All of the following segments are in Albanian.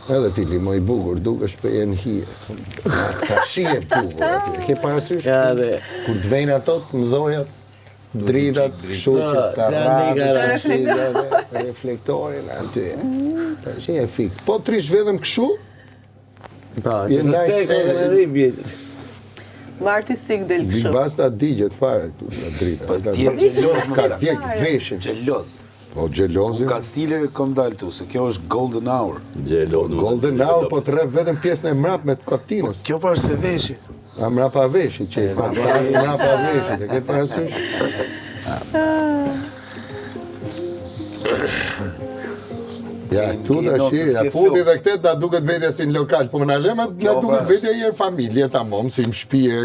Edhe ti limo I bukur, dukesh për e në hije. Ka shije bukur aty. Ke parasysh? Kur të vejnë ato të mdojat, dritat, kështu që të rrabë, reflektorin aty. Që e fix. Po trish vedhem kështu? Që të teko dhe në bjetë. Më artistik del kështu. Big Basta digjet fare këtu në drita. Po tjetë gjeloz më ka tjek veshin. Gjeloz. Po gjelozi. Ka stile kom dalë tu, se kjo është golden hour. Golden hour, po të rref vetëm pjesën e mrap me të koktinës. Kjo pa është e veshi. A mrapa veshit që mrapa veshit, e ke parasysh? Ja, tu da shirë, a futi dhe këtet da duket vetja si në lokal, po më në lemat da duket vetja I erë familje, ta mom, si më shpije,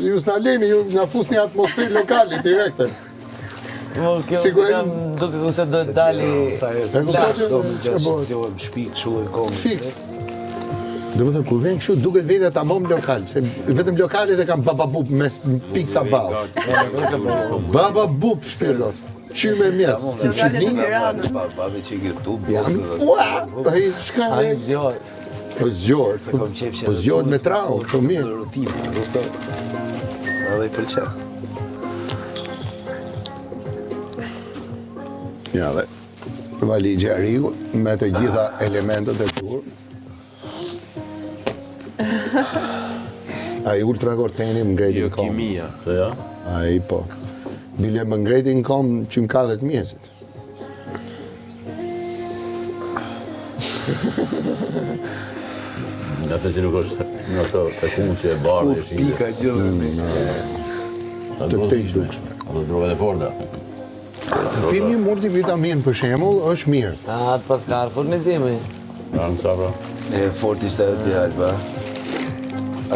ju s'na leni, ju nga fus një atmosferë lokali, direkte. Kjo jam duke ku se do të dali lash. Do më gjasësiohem shpik, shulloj komë. Fix. Dhe më thënë, kur vjen kështu, duket vetja ta mom lokal, se vetëm lokalit e kam bababub mes piksa balë. Bababub shpirtos. Qyme mjes, në Shqipni. Babe që I YouTube. Ai, shka Ai zjoj. Po zjojt, po zjojt me trau, po mirë. Rutinë, edhe I pëlqen. Ja dhe, valigja riu, me të gjitha elementet e tur. Ai ultrakorteni më ngreti në kom. Kimia. Ai po. Bile më ngreti në kom që më 4 mjesit. Nga të që nuk është nga të kumë që e barë e shingë. Pika gjithë. Të tejsh dukshme. Ato drogat e forta. Pi një multivitamin për shemull është mirë. Atë pas ka arë furnizimi. Në sabra. E fort ishte atë Alba.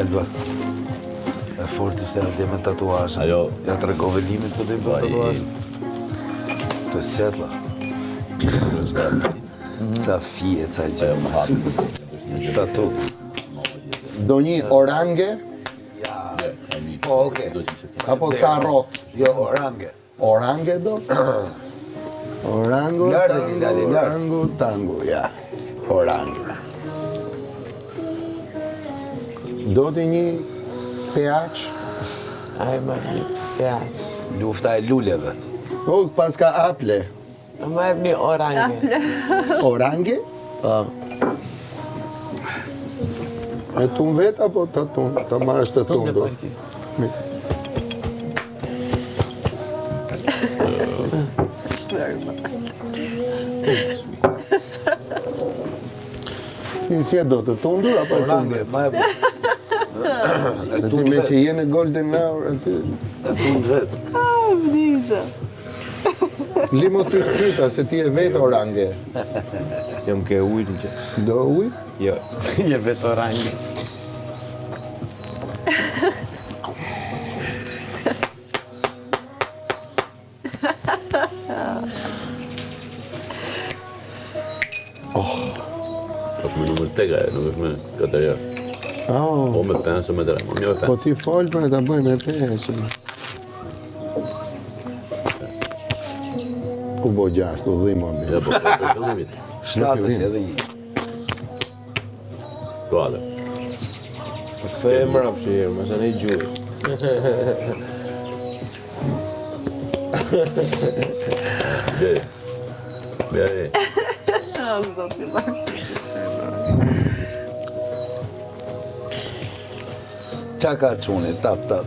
Alba. E fort ishte atë me tatuazhe. Ajo. Ja të regove limit për të me tatuazhe. Të setla. Ca fije, ca gjë. Ajo më hatë. Tatu. Do një orange, Po, oke. apo ca rot. Jo, orange. Orange do? Orango, Lardi, tango, lardi. orango, tango, ja. Orange. Do të një pH? Ai më një pjaq. Lufta e luleve. O, pas ka aple. Më e një orange. Orange? Po. E tun vet apo të tun? Të marrës të tun do. Si e do të tundur apo e Orange, tundur? ma e bu. Se ti me që jene golden hour aty. E tund vet. Vnisha. Limo ty shpyta se ti e vetë orange. Jam ke ujtë që. Do uj? Jo. Je vet orange. është me numër tega, nuk është me 4 jarë. Oh, Po me 5 o me 3, më një me 5. po ti fol për ta bëjmë me pesën. Ku bo 6, u dhimë amin. Ja, po, për fillimit. 7 është edhe I. Po atë. Po të thë e mrap që jerë, mëse ne I gjurë. Bjeri. Bjeri. Zoti Mark. Qa ka qune, tap, tap.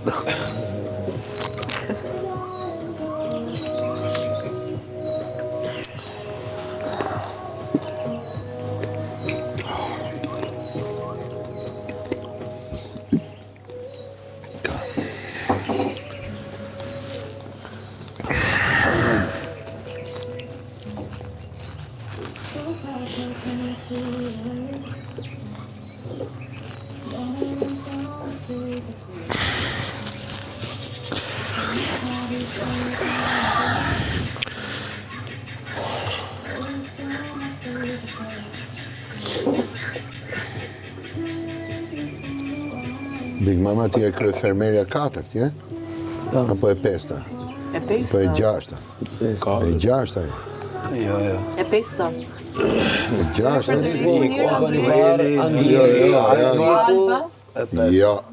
Big Mama ti e krye fermerja 4, je? Apo e 5-ta? E Po e pesta. 6-ta? E 6-ta, Jo, jo. E pesta. Gjashtë.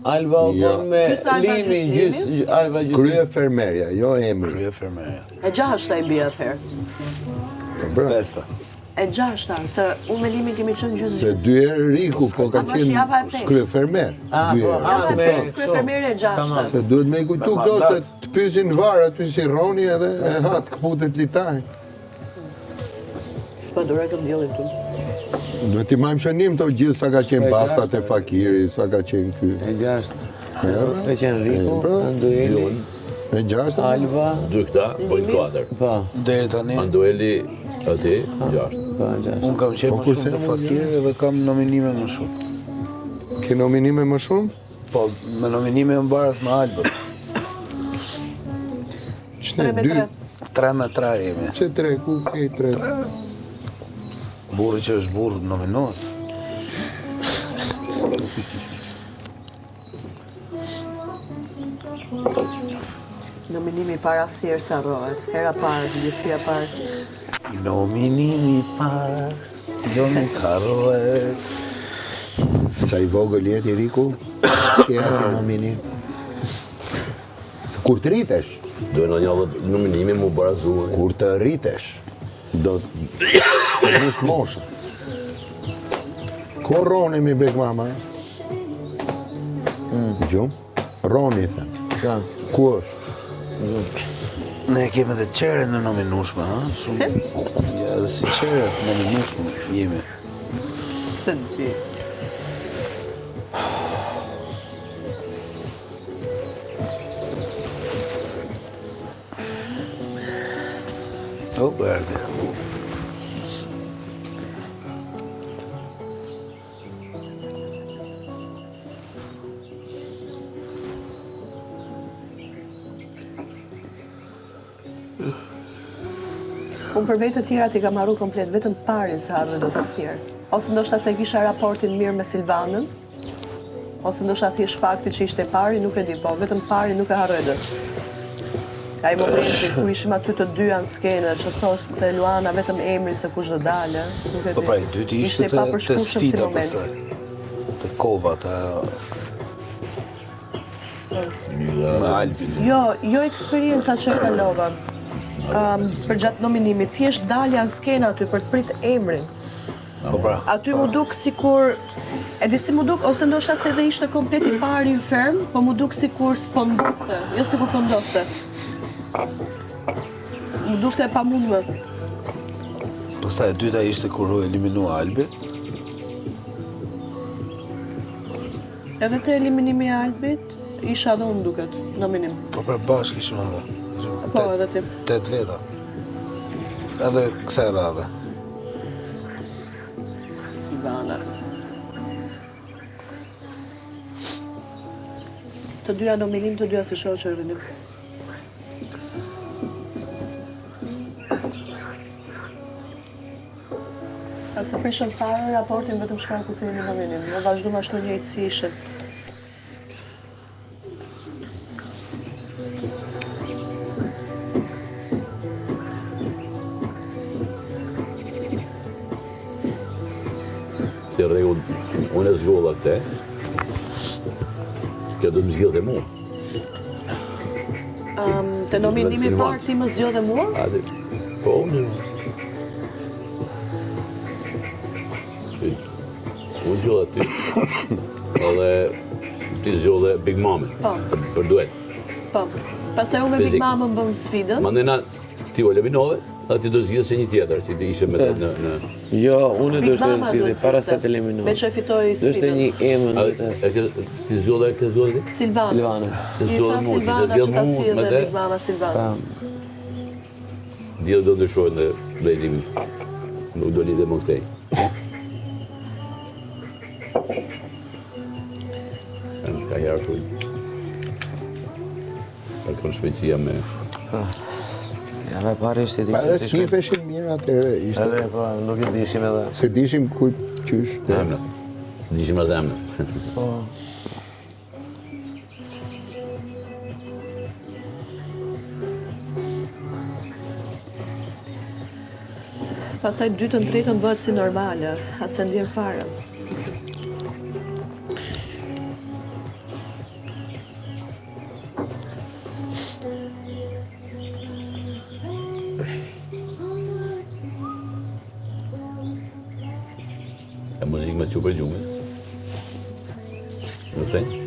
Alba u kon me limin, Alba gjysmë. Krye fermerja, jo emri. Krye fermerja. E 6-ta I bie atëherë. Pesta. E 6-ta, se unë me limin kemi qenë gjysmë. Se 2 herë Riku, po ka qenë krye fermer. 2 herë. Krye fermerja e 6-ta. Se duhet me I kujtu këto se të pysin varë, të pysin Roni edhe e hatë këputet litari. S'pa dore këtë djellin tu. Duhet I majmë shënim të gjithë sa ka qenë bastat e fakiri, sa ka qenë ky. E 6. Ka qenë Riku, Andueli, E 6. Alba. 2 këta, pojnë 4. Po, Deri tani, Andueli aty, 6. po 6. unë kam qenë më shumë të fakirë dhe kam nominime më shumë. Ke nominime më shumë? Po, me nominime më baras me Albert. Qëne 3 me 2? 3 me 3 jemi. Që 3, ku ke 3? Burri që është burr nominohet. Nominimi para sirë sa rohet. Hera parë, gjësia parë. Nominimi parë, jo me karohet. Sa I vogël jeti Riku, s'ke asë nominim. Se kur të rritesh, Duhet në një nominimi mu barazu. kur të rritesh, do të përmush moshën. Ko Roni mi bek mama? Gjumë? Roni, them. Qa? Ku është? Ne kemi dhe qere në nominushme, ha? Shumë. Ja, dhe si qere në nominushme jemi. Se di. O, bërdi. Unë për vetë të tjera t'i ka marru komplet vetëm parin se ardhe do të sjerë. Ose ndoshta se kisha raportin mirë me Silvanën, ose ndoshta thjesht fakti që ishte pari, nuk e di, po vetëm pari nuk e harroj dot. Ai momenti ku ishim aty të dyja në skenë, që thoshte Luana vetëm emrin se kush do dalë, nuk e di. Po pra, I dyti ishte të sfida pastaj. Të kova, të... Me Albin. Jo eksperienca që e kalova. Për gjatë nominimit, thjesht dalja në skenë aty për të prit emrin. Po pra. Aty mu duk sikur, e di si mu duk, ose ndoshta se dhe ishte komplet I pari ferm, po mu duk sikur s'po ndodhte, jo sikur po ndodhte. Mu dukte e pamundme. Pastaj e dyta ishte kur u eliminua Albi. Edhe të eliminimi I Albit, isha dhe unë duket, nominim. Po pra bashkë ishim edhe. Po, edhe ti. 8 veta. Edhe kësaj radhe. Silvana. Të dyja nominim, të dyja si shoqër vendim. Se prishëm fare raportin vetëm shkar ku si jemi nominim. Ne vazhdojmë ashtu njëjtë si ishte. Si rregull, unë e zgjolla këte, kjo do më zgjidhte mua. Të nominimi parë ti më zgjodhe mua? Adi, po unë. Unë zgjodha ty, edhe ti zgjodhe Big Mami, për duet. Po. Pastaj unë me Big Mama më bëm sfidën. Mandena ti u eliminove, dhe ti do zgjidhe se një tjetër, që ti ishe me të në... Jo, unë do shte zgjidhe para se të eliminohet. Me që fitoj sfidën. Do shte një emën. Ti zgjodhe, ke zgjodhe ti? Silvana. Se zgjodhe mu, ti se zgjodhe Silvana që ka mu, si me dhe te, Big Mama Silvana. djelë do ndryshojnë dhe vlerimi. Nuk do lidhe më këtej. Ka herë shumë. Për kënë shpejtësia me... Ja, me pare ishte di Pare s'njifeshin mirë atëre ishte. Edhe, po, nuk I dishim edhe. Se dishim ku qysh. Zemnë. Dishim a zemnë. Po. Pastaj dytën, tretën bëhet si normale, as e ndjen fare. E muzikë me çupër gjumë. Në thënë?